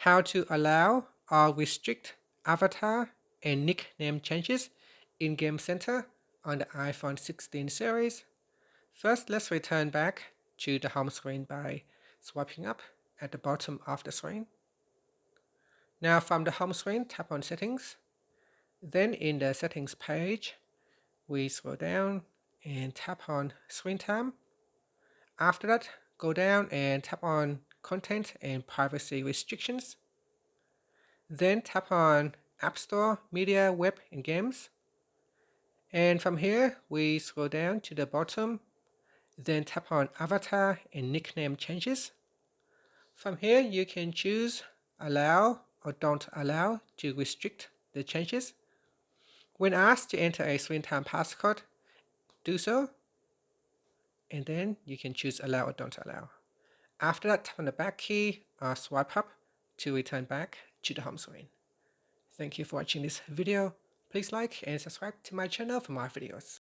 how to allow or restrict avatar and nickname changes in Game Center on the iPhone 16 series. First, let's return back to the home screen by swiping up at the bottom of the screen. Now from the home screen, tap on Settings. Then in the Settings page, we scroll down and tap on Screen Time. After that, go down and tap on Content and Privacy Restrictions. Then tap on App Store, Media, Web, and Games. And from here, we scroll down to the bottom. Then tap on Avatar and Nickname Changes. From here, you can choose Allow or Don't Allow to restrict the changes. When asked to enter a screen time passcode, do so. And then you can choose Allow or Don't Allow. After that, tap on the back key or swipe up to return back to the home screen. Thank you for watching this video. Please like and subscribe to my channel for more videos.